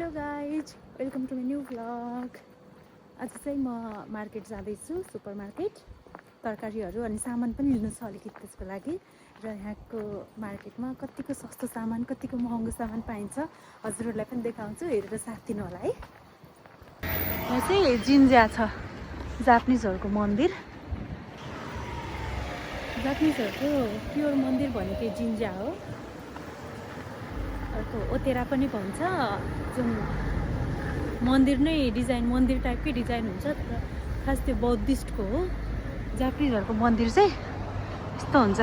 Hello guys, welcome to my new vlog. आज चाहिँ म मार्केट जाँदैछु, सुपर मार्केट। तरकारीहरू अनि सामान पनि लिनु छ अलिकति त्यसको लागि। र यहाँको मार्केटमा कतिको सस्तो सामान, कतिको महँगो सामान पाइन्छ हजुरहरूलाई पनि देखाउँछु, हेरेर साथ दिनु होला है। यहाँ चाहिँ जिन्ज्या छ, जापानिजहरूको मन्दिर। जापानिजहरूको प्योर मन्दिर भनेको जिन्ज्या हो। अर्को ओतेरा पनि भन्छ, जुन मन्दिर नै डिजाइन, मन्दिर टाइपकै डिजाइन हुन्छ, तर खास त्यो बौद्धिस्टको हो। जापानिजहरूको मन्दिर चाहिँ यस्तो हुन्छ।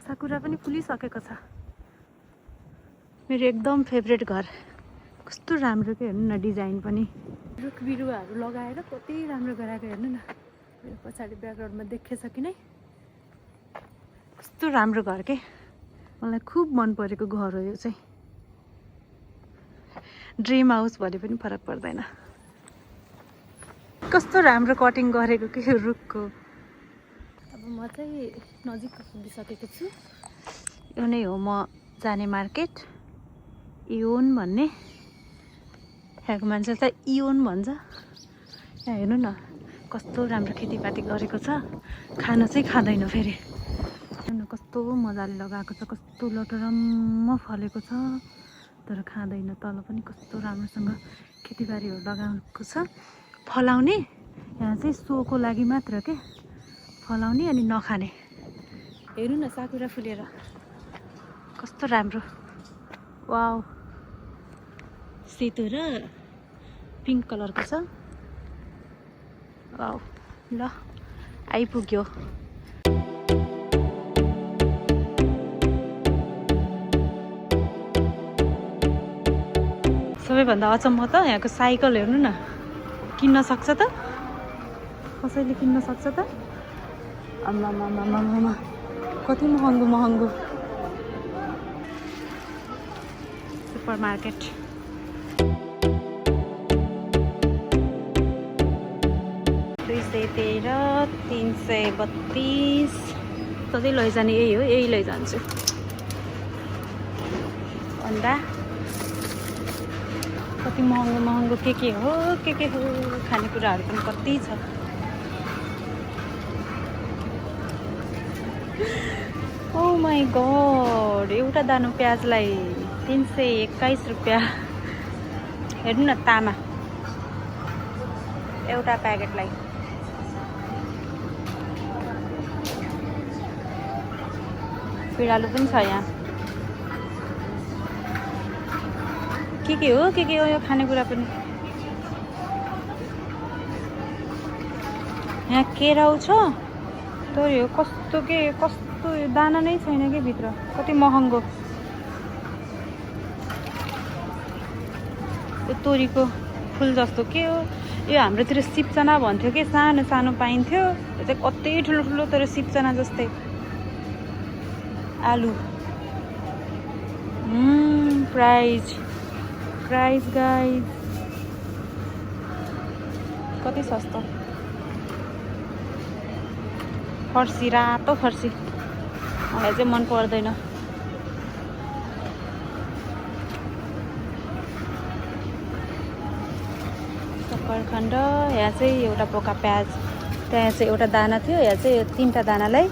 साकुरा पनि फुलिसकेको छ। मेरो एकदम फेभरेट घर। कस्तो राम्रो के, हेर्नु न, डिजाइन पनि। रुख बिरुवाहरू लगाएर कति राम्रो गराएको, हेर्नु न। मेरो पछाडि ब्याकग्राउन्डमा देखेछ कि नै, कस्तो राम्रो घर के। मलाई खुब मन परेको घर हो यो चाहिँ। ड्रिम हाउस भने पनि फरक पर्दैन। कस्तो राम्रो कटिङ गरेको के रुखको। अब म चाहिँ नजिक पुगिसकेको छु। यो नै हो म जाने मार्केट, इयोन भन्ने। यहाँको मान्छे त इयोन भन्छ। यहाँ हेर्नु न, कस्तो राम्रो खेतीपाती गरेको छ। खान चाहिँ खाँदैन फेरि। हेर्नु न, कस्तो मजाले लगाएको छ, कस्तो लटरम्म फलेको छ, तर खाँदैन। तल पनि कस्तो राम्रोसँग खेतीबारीहरू लगाएको छ। फलाउने, यहाँ चाहिँ सोको लागि मात्र के, फलाउने अनि नखाने। हेर्नु न, साकुरा फुलेर कस्तो राम्रो। वाउ, सेतो र पिङ्क कलरको छ। वाउ, ल आइपुग्यो। सबैभन्दा अचम्म त यहाँको साइकल। हेर्नु न, किन्न सक्छ त, कसैले किन्न सक्छ त। आमामामामामा, कति महँगो महँगो। Super market. $213, $332। सधैँ लैजाने यही हो, यही लैजान्छु। अन्डा कति महँगो महँगो के हो, के हो। खानेकुराहरू पनि कति छ। ओ माई गड, एउटा दानो प्याजलाई $321। हेर्नु न, तामा एउटा प्याकेटलाई। पिँडालु पनि छ यहाँ। के हो यो खानेकुरा पनि। यहाँ केराउ छ, तर यो कस्तो दाना नै छैन कि भित्र। कति महँगो। यो तोरीको फुल जस्तो के हो यो, हाम्रोतिर सिप्चना भन्थ्यो कि, सानो सानो पाइन्थ्यो। यो चाहिँ कति ठुलो ठुलो, तर सिप्चना जस्तै। आलु, प्राइस गाइस, कति सस्तो। फर्सी, रातो फर्सी, मलाई चाहिँ मन पर्दैन। सक्खरखण्ड। यहाँ चाहिँ एउटा पोका प्याज, त्यहाँ चाहिँ एउटा दाना थियो। यहाँ चाहिँ 3टा दानालाई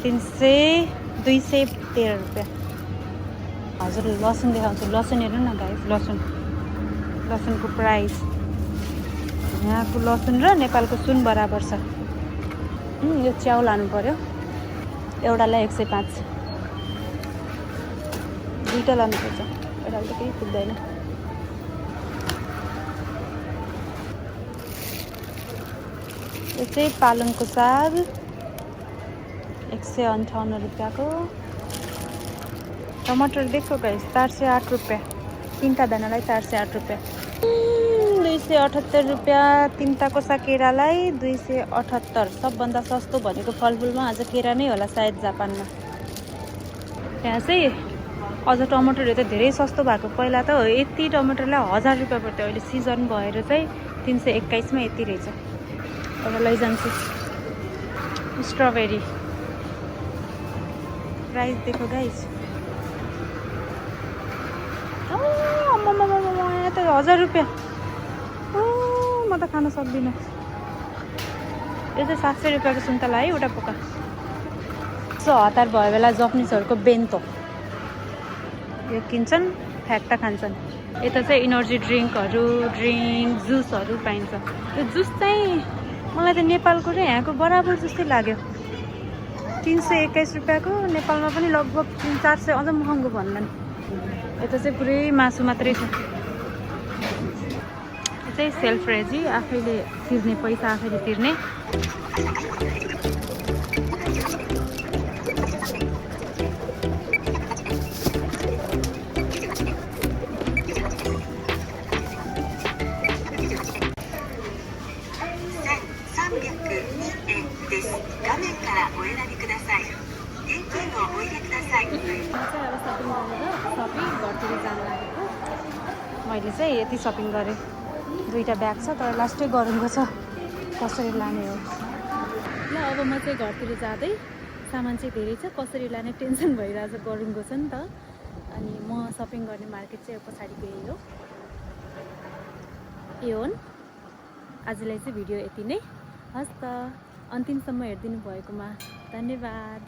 $213। हजुर लसुन देखाउँछु। लसुन हेर्नु न गाइस, लसुनको प्राइस। यहाँको लसुन र नेपालको सुन बराबर छ। यो च्याउ लानु पर्यो, एउटालाई 105। दुईवटा लानुपर्छ, एउटाले त केही पुग्दैन। यो चाहिँ पालङको साग, $158 को। टमाटर देखो गाइस, $408। 3टा दानालाई $408। $278। 3टा कोसा केरालाई $278। सबभन्दा सस्तो भनेको फलफुलमा आज केरा नै होला सायद जापानमा। यहाँ चाहिँ अझ टमाटरहरू त धेरै सस्तो भएको। पहिला त यति टमाटरलाई $1000 पर्थ्यो, अहिले सिजन भएर चाहिँ 321 यति रहेछ। एउटा लैजान्छु। स्ट्रबेरी प्राइस देखो गाइस, 1000 रुपियाँ। म त खान सक्दिनँ। यो चाहिँ 700 रुपियाँको सुन्तला है एउटा पोका। सो हतार भयो बेला जापानिजहरूको बेन्तो यो किन्छन्, फ्याक्टा खान्छन्। यता चाहिँ इनर्जी ड्रिङ्कहरू, जुसहरू पाइन्छ। यो जुस चाहिँ मलाई त नेपालको र यहाँको बराबर जस्तै लाग्यो। 321 रुपियाँको, नेपालमा पनि लगभग 300-400 अझ महँगो भन्दैन। यता चाहिँ पुरै मासु मात्रै छ। यो चाहिँ सेल्फ रेजी, आफैले तिर्ने, पैसा आफैले तिर्ने। मैले चाहिँ यति सपिङ गरेँ। 2टा ब्याग छ तर लास्टै गरमको छ, कसरी लाने हो। ल अब म चाहिँ घरतिर जाँदै, सामान चाहिँ धेरै छ, कसरी लाने टेन्सन भइरहेछ, गरमको छ नि त। अनि म सपिङ गर्ने मार्केट चाहिँ पछाडि गएँ हो। एओन। आजलाई चाहिँ भिडियो यति नै। हस् त, अन्तिमसम्म हेरिदिनु भएकोमा धन्यवाद।